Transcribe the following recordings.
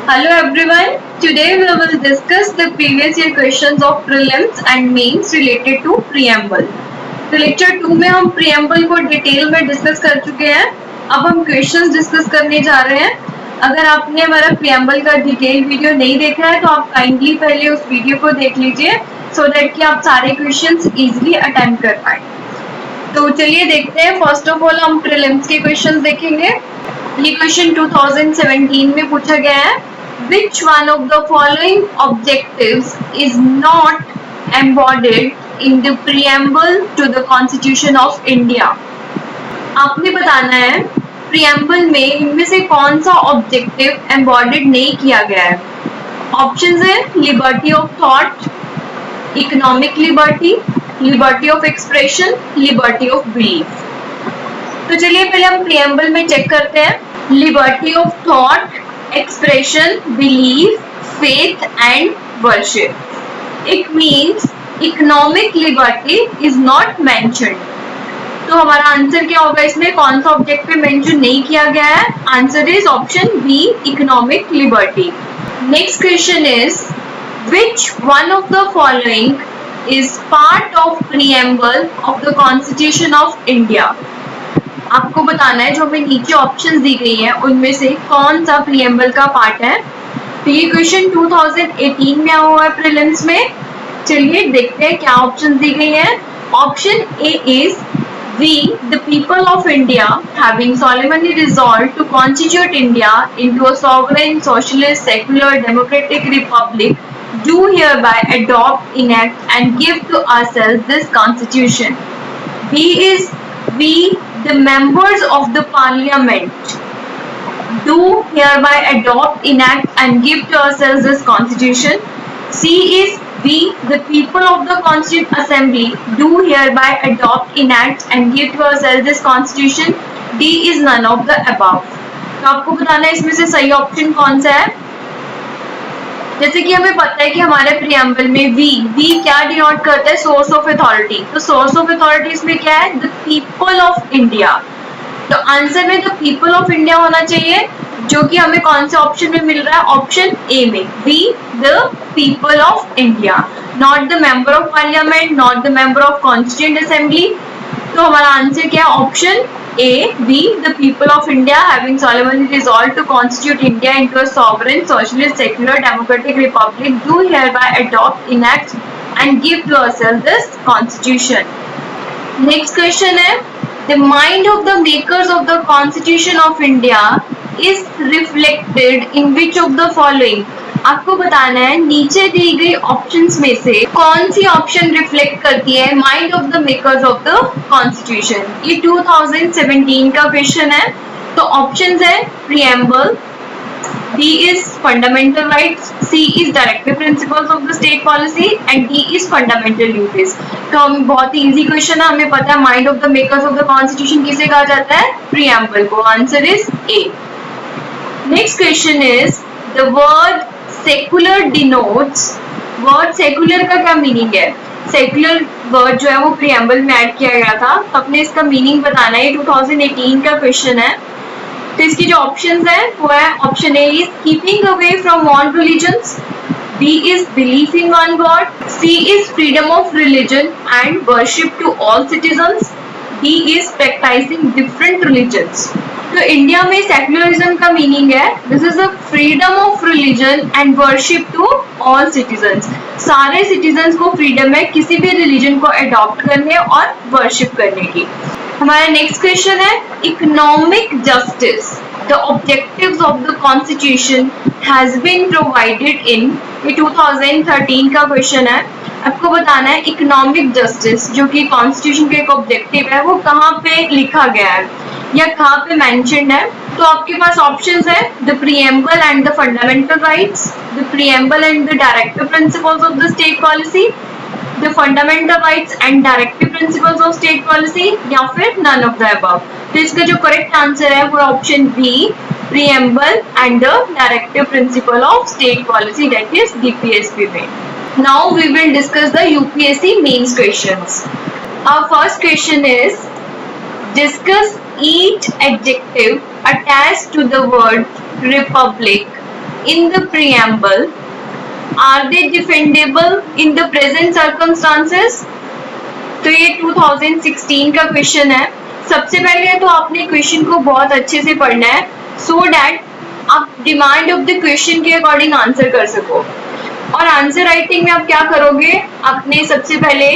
Hello everyone. Today we will discuss the previous year questions of prelims and mains related to preamble. तो lecture 2 में हम preamble को detail में discuss कर चुके हैं. अब हम क्वेश्चंस डिस्कस करने जा रहे हैं. अगर आपने हमारा preamble का डिटेल वीडियो नहीं देखा है तो आप काइंडली पहले उस वीडियो को देख लीजिए सो दैट कि आप सारे क्वेश्चंस इजीली अटेम्प्ट कर पाए. तो चलिए देखते हैं. फर्स्ट ऑफ ऑल हम प्रीलिम्स के क्वेश्चंस देखेंगे. ये क्वेश्चन 2017 में पूछा गया है. Which one of the following objectives is not embodied in the preamble to the Constitution of India? आपने बताना है preamble में इनमें से कौन सा ऑब्जेक्टिव embodied नहीं किया गया है. ऑप्शंस है liberty of thought, economic liberty, liberty of expression, liberty of belief. तो चलिए पहले हम preamble में चेक करते हैं. Liberty of thought, expression, belief, faith and worship. It means economic liberty is not mentioned. तो हमारा आंसर क्या होगा इसमें? कौन सा ऑब्जेक्टिव मेंशन नहीं किया गया है? Answer is option B, economic liberty. Next question is which one of the following is part of preamble of the Constitution of India? आपको बताना है जो हमें नीचे ऑप्शंस दी गई हैं उनमें से कौन सा प्रीएम्बल का पार्ट है. तो ये क्वेश्चन 2018 में आया हुआ है प्रीलिम्स में. चलिए देखते हैं क्या ऑप्शंस दी गई हैं. Option A is we the people of India having solemnly resolved to constitute India into a sovereign socialist secular democratic republic do hereby adopt, enact and give to ourselves this constitution. B is we the members of the parliament do hereby adopt, enact and give to ourselves this constitution. C is we the people of the constituent assembly do hereby adopt, enact and give to ourselves this constitution. D is none of the above. तो आपको बताना है इसमें से सही option कौन सा है. जैसे कि हमें पता है कि हमारे प्रीएम्बल में वी क्या डिनोट करता है? Source of authority. तो सोर्स ऑफ अथॉरिटी इसमें क्या है? The people of India. तो आंसर में द पीपल ऑफ इंडिया होना चाहिए जो कि हमें कौन से ऑप्शन में मिल रहा है? ऑप्शन ए में we the people of India, not the member of parliament, not the member of constituent assembly. तो हमारा आंसर क्या है? Option A, we the people of India having solemnly resolved to constitute India into a sovereign, socialist, secular, democratic republic do hereby adopt, enact and give to ourselves this constitution. Next question है, the mind of the makers of the Constitution of India is reflected in which of the following? आपको बताना है नीचे दी गई options में से कौन C option reflect करती है mind of the makers of the constitution. ये 2017 का क्वेश्चन है. तो ऑप्शंस है preamble, B is fundamental rights, C is directive principles of the state policy and D is fundamental duties. तो हम बहुत ही इजी क्वेश्चन है. हमें पता है mind of the makers of the constitution किसे कहा जाता है? प्रीएम्बल को. Answer is a. Next question is the word secular denotes. Word secular का क्या मीनिंग है? सेकुलर वर्ड जो है वो प्रीएम्बल में ऐड किया गया था. तो अपने इसका मीनिंग बताना है. 2018 का क्वेश्चन है. तो इसकी जो ऑप्शंस है वो है option A is keeping away from all religions, B is belief in one God, C is freedom of religion and worship to all citizens, D is practicing different religions. तो India में secularism का meaning है this is a freedom of religion and worship to all citizens. सारे citizens को freedom है किसी भी religion को अडॉप्ट करने और वर्शिप करने की. हमारा नेक्स्ट क्वेश्चन है economic justice. The objectives of the constitution has been provided in. ये 2013 का क्वेश्चन है. आपको बताना है इकोनॉमिक जस्टिस जो कि कॉन्स्टिट्यूशन का एक ऑब्जेक्टिव है वो कहाँ पे लिखा गया है या कहाँ पे मेंशन्ड है. तो आपके पास ऑप्शंस है the preamble and the fundamental rights, the preamble and the directive principles of the state policy, the fundamental rights and directive principles of state policy या फिर नन ऑफ द अबव. तो इसका जो correct answer है वो option B preamble and the directive principle of state policy that is DPSP में. Now we will discuss the UPSC mains questions. Our first question is discuss each adjective attached to the word republic in the preamble, are they defendable in the present circumstances? तो ये 2016 का question है। सबसे पहले तो आपने question को बहुत अच्छे से पढ़ना है so that आप डिमांड ऑफ द क्वेश्चन के अकॉर्डिंग आंसर कर सको। और आंसर राइटिंग में आप क्या करोगे, आपने सबसे पहले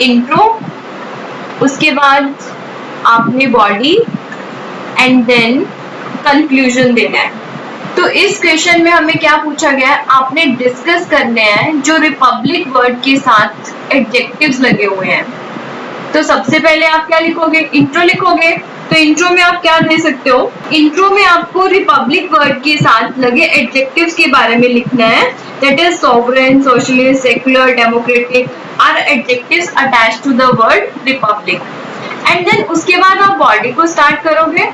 इंट्रो, उसके बाद आपने बॉडी एंड देन कंक्लूजन देना है। तो इस क्वेश्चन में हमें क्या पूछा गया है, आपने डिस्कस करने हैं जो रिपब्लिक वर्ड के साथ एडजेक्टिव्स लगे हुए हैं। तो सबसे पहले आप क्या लिखोगे, इंट्रो लिखोगे। तो इंट्रो में आप क्या दे सकते हो, इंट्रो में आपको रिपब्लिक वर्ड के साथ लगे एडजेक्टिव्स के बारे में लिखना है। That is sovereign, socialist, secular, democratic are adjectives attached to the word republic. And then उसके बाद आप बॉडी को स्टार्ट करोगे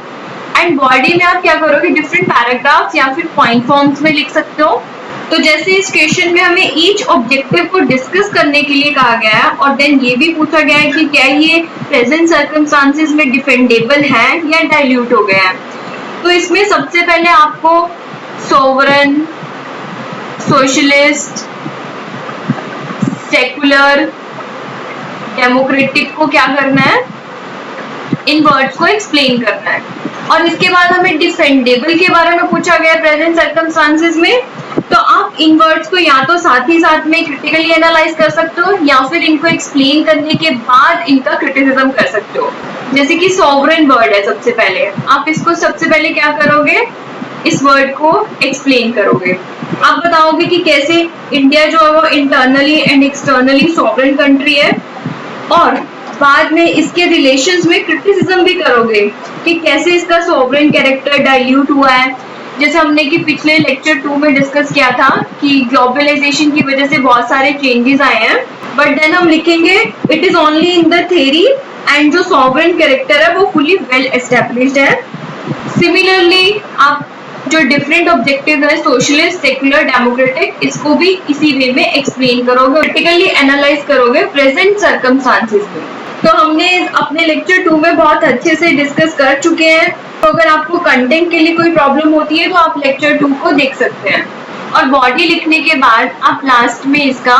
एंड बॉडी में आप क्या करोगे, डिफरेंट पैराग्राफ्स या फिर पॉइंट फॉर्म्स में लिख सकते हो। तो जैसे इस क्वेश्चन में हमें ईच ऑब्जेक्टिव को डिस्कस करने के लिए कहा गया है और देन ये भी पूछा गया है कि क्या ये प्रेजेंट सर्कमस्टांसेस में डिफेंडेबल है या डाइल्यूट हो गया है। तो इसमें सबसे पहले आपको सोवरेन, सोशलिस्ट, सेकुलर, डेमोक्रेटिक को क्या करना है, इन वर्ड्स को एक्सप्लेन करना है। और इसके बाद हमें डिफेंडेबल के बारे में पूछा गया प्रेजेंट सर्कमस्टांसेस में। तो आप इन वर्ड्स को या तो साथ ही साथ में क्रिटिकली एनालाइज कर सकते हो या फिर इनको एक्सप्लेन करने के बाद इनका क्रिटिसिज्म कर सकते हो। जैसे कि सॉवरेन वर्ड है, सबसे पहले आप इसको सबसे पहले क्या करोगे, इस वर्ड को एक्सप्लेन करोगे। आप बताओगे कि कैसे इंडिया जो है वो internally and externally sovereign country है, और बाद में इसके रिलेशंस में क्रिटिसिज्म भी करोगे कि कैसे इसका सॉवरेन कैरेक्टर डाइल्यूट हुआ है। जैसे हमने कि पिछले लेक्चर 2 में डिस्कस किया था कि ग्लोबलाइजेशन की वजह से बहुत सारे चेंजेस आए हैं, बट देन हम लिखेंगे it is only in the theory and जो सॉवरेन कैरेक्टर है वो फुली वेल एस्टेब्लिश्ड है। सिमिलरली आप जो डिफरेंट ऑब्जेक्टिव है, सोशलिस्ट, सेक्युलर, डेमोक्रेटिक, इसको भी इसी वे में एक्सप्लेन करोगे, क्रिटिकली एनालाइज करोगे प्रेजेंट सर्कमस्टांसेस में। तो हमने अपने लेक्चर 2 में बहुत अच्छे से डिस्कस कर चुके हैं। तो अगर आपको कंटेंट के लिए कोई प्रॉब्लम होती है तो आप लेक्चर 2 को देख सकते हैं। और बॉडी लिखने के बाद आप लास्ट में इसका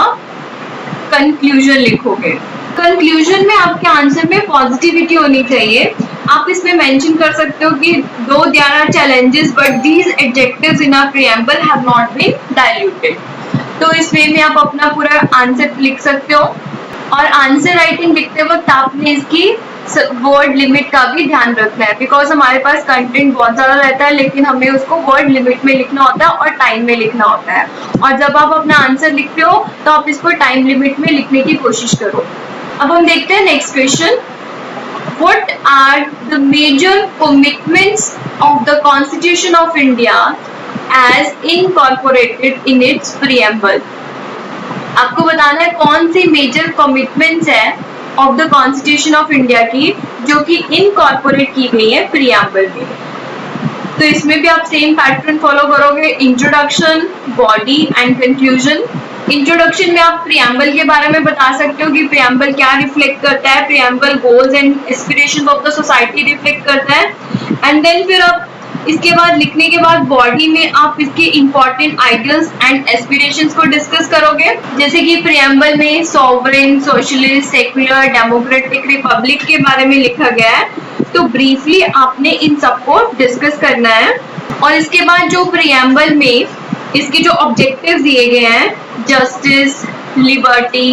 कंक्लूजन लिखोगे। कंक्लूजन में आपके आंसर में पॉजिटिविटी होनी चाहिए। आप इसमें मेंशन कर सकते हो कि though there are challenges but these adjectives in our preamble have not been diluted. तो इस वे में आप अपना पूरा आंसर लिख सकते हो। और आंसर राइटिंग लिखते वक्त आपने इसकी वर्ड लिमिट का भी ध्यान रखना है, बिकॉज हमारे पास कंटेंट बहुत ज्यादा रहता है लेकिन हमें उसको वर्ड लिमिट में लिखना होता है और टाइम में लिखना होता है। और जब आप अपना आंसर लिखते हो तो आप इसको टाइम लिमिट में लिखने की कोशिश करो। अब हम देखते हैं next question. What are the major commitments of the Constitution of India as incorporated in its preamble? आपको बताना है कौन सी मेजर कमिटमेंट्स है of the constitution of India की जो कि इनकॉर्पोरेट की गई है प्रीएम्बल में। तो इसमें भी आप सेम पैटर्न फॉलो करोगे, introduction, body and conclusion. Introduction में आप प्रीएम्बल के बारे में बता सकते हो कि प्रीएम्बल क्या रिफ्लेक्ट करता है, preamble goals and aspirations of the society reflect करता है। एंड देन फिर आप इसके बाद लिखने के बाद बॉडी में आप इसके इंपॉर्टेंट आइडियल्स एंड एस्पिरेशंस को डिस्कस करोगे। जैसे कि प्रीएम्बल में sovereign, socialist, secular, democratic, Republic के बारे में लिखा गया है, तो ब्रीफली आपने इन सबको डिस्कस करना है। और इसके बाद जो प्रीएम्बल में इसके जो ऑब्जेक्टिव्स दिए गए हैं, जस्टिस, लिबर्टी,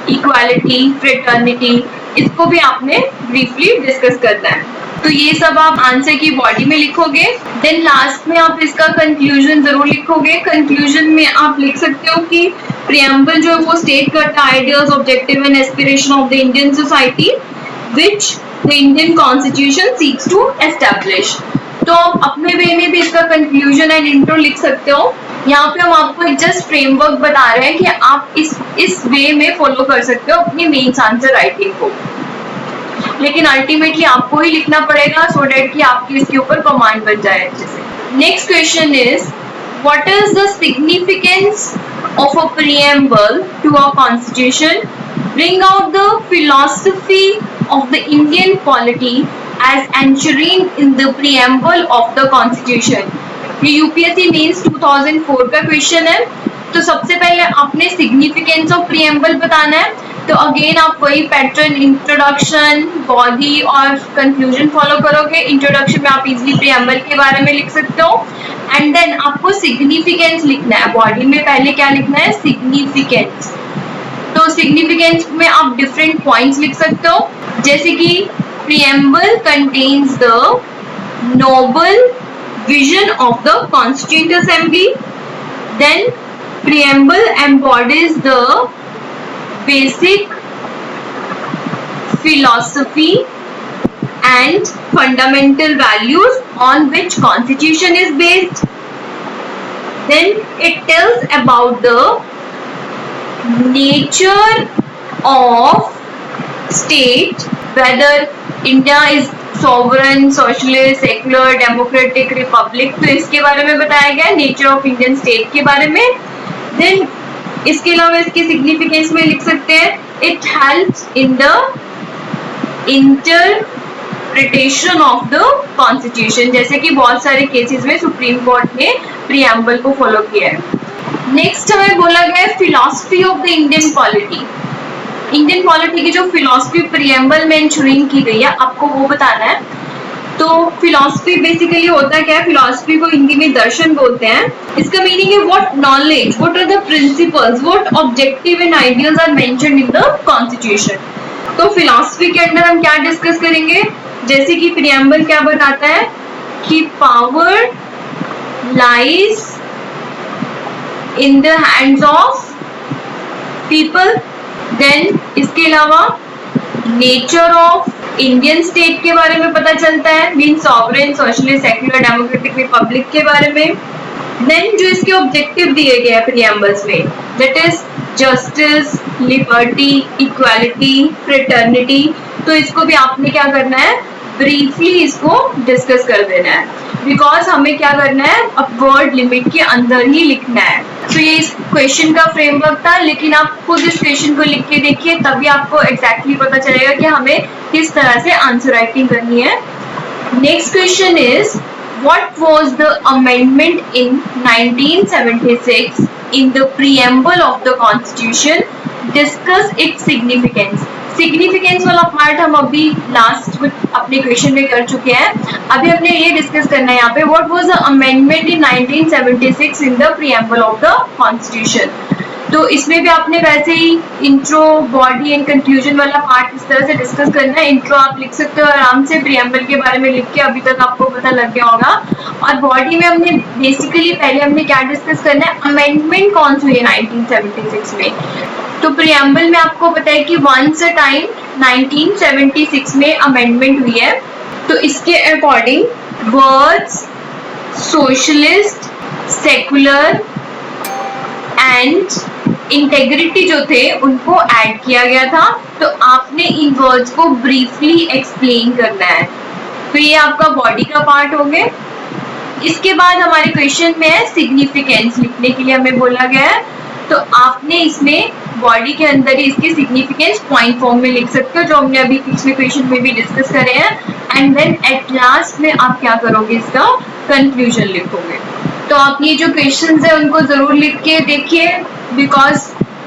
इक्वालिटी, फ्रेटर्निटी, इसको भी आपने ब्रीफली डिस्कस करना है। तो ये सब आप आंसर की बॉडी में लिखोगे। देन लास्ट में आप इसका कंक्लूजन जरूर लिखोगे। कंक्लूजन में आप लिख सकते हो कि प्रीएम्बल जो है वो स्टेट करता है ideals, objective and aspiration of the Indian society which the Indian constitution seeks to establish. तो आप अपने वे में भी इसका कंक्लूजन एंड इंट्रो लिख सकते हो। यहाँ पे हम आपको एक जस्ट फ्रेमवर्क बता रहे हैं कि आप इस वे में फॉलो कर सकते हो अपनी मेंस आंसर राइटिंग को, लेकिन अल्टीमेटली आपको ही लिखना पड़ेगा सो डेट कि आपकी इसके ऊपर कमांड बन जाए अच्छे से। Next question is what is the significance of a preamble to a constitution? Bring out the philosophy of the Indian polity as enshrined in the preamble of the constitution। ये UPSC mains 2004 का question है। तो सबसे पहले आपने significance of preamble बताना है। तो अगेन आप वही पैटर्न, इंट्रोडक्शन, बॉडी और कंक्लूजन फॉलो करोगे। इंट्रोडक्शन में आप इजीली प्रीएम्बल के बारे में लिख सकते हो एंड देन आपको सिग्निफिकेंस लिखना है। बॉडी में पहले क्या लिखना है? सिग्निफिकेंस। तो सिग्निफिकेंस में आप डिफरेंट पॉइंट्स लिख सकते हो, जैसे कि preamble contains the noble vision of the Constituent Assembly. Then preamble embodies the basic philosophy and fundamental values on which Constitution is based. Then it tells about the nature of state, whether India is sovereign, socialist, secular, democratic, Republic. तो इसके बारे में बताया गया है, nature of Indian state के बारे में। देन इसके अलावा इसके सिग्निफिकेंस में लिख सकते हैं it helps in the interpretation of the constitution, जैसे कि बहुत सारे केसेस में सुप्रीम कोर्ट ने प्रीएम्बल को फॉलो किया है। नेक्स्ट हमें बोला गया है philosophy of the Indian polity. Indian polity की जो फिलॉसफी प्रीएम्बल में इंश्योरिंग की गई है, आपको वो बताना है। तो फिलॉसफी बेसिकली होता क्या है? फिलॉसफी को हिंदी में दर्शन बोलते हैं। इसका मीनिंग है what knowledge, what are the principles, what objective and ideals are mentioned in the constitution. तो फिलॉसफी के अंदर हम क्या डिस्कस करेंगे? जैसे कि प्रीएम्बल क्या बताता है कि power lies in the hands of people. Then इसके अलावा नेचर ऑफ इंडियन स्टेट के बारे में पता चलता है, mean sovereign, socialist, secular, democratic, Republic के बारे में। देन जो इसके ऑब्जेक्टिव दिए गए हैं प्रीएम्बल्स में, that is justice, liberty, equality, fraternity. तो इसको भी आपने क्या करना है? ब्रीफली इसको डिस्कस कर देना है, बिकॉज हमें क्या करना है? अपवर्ड लिमिट के अंदर ही लिखना है। तो ये इस क्वेश्चन का फ्रेमवर्क था, लेकिन आप खुद इस क्वेश्चन को लिख के देखिए, तभी आपको एग्जैक्टली पता चलेगा कि हमें किस तरह से आंसर राइटिंग करनी है। Next question is what was the amendment in 1976 in the preamble of the constitution, discuss its significance. Significance वाला पार्ट हम अभी लास्ट अपने क्वेश्चन में कर चुके हैं। अभी हमने ये डिस्कस करना है यहाँ पे, what was the amendment in 1976 in the preamble of the constitution. तो इसमें भी आपने वैसे ही इंट्रो, बॉडी एंड कंक्लूजन वाला पार्ट इस तरह से डिस्कस करना है। इंट्रो आप लिख सकते हो आराम से, प्रीएम्बल के बारे में लिख के अभी तक आपको पता लग गया होगा। और बॉडी में हमने बेसिकली पहले हमने क्या डिस्कस करना है? अमेंडमेंट कौन सी हुई है 1976 में। तो प्रीएम्बल में आपको पता है कि वंस अ टाइम 1976 में अमेंडमेंट हुई है। तो इसके according words socialist, secular and integrity जो थे उनको ऐड किया गया था। तो आपने इन वर्ड्स को ब्रीफली एक्सप्लेन करना है। तो ये आपका बॉडी का पार्ट हो गया। इसके बाद हमारे क्वेश्चन में है सिग्निफिकेंस लिखने के लिए हमें बोला गया है। तो आपने इसमें बॉडी के अंदर ही इसके सिग्निफिकेंस पॉइंट फॉर्म में लिख सकते हो, जो हमने अभी पिछले क्वेश्चन में भी डिस्कस करे हैं। एंड देन एट लास्ट में आप क्या करोगे? इसका कंक्लूजन लिखोगे। तो आप ये जो क्वेश्चंस है उनको जरूर लिख के देखिए, बिकॉज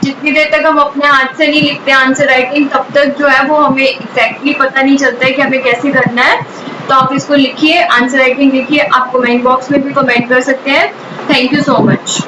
जितनी देर तक हम अपने हाथ से नहीं लिखते आंसर राइटिंग, तब तक जो है वो हमें एग्जैक्टली पता नहीं चलता है कि हमें कैसे करना है। तो आप इसको लिखिए, आंसर राइटिंग लिखिए। आप कमेंट बॉक्स में भी कमेंट कर सकते हैं। Thank you so much.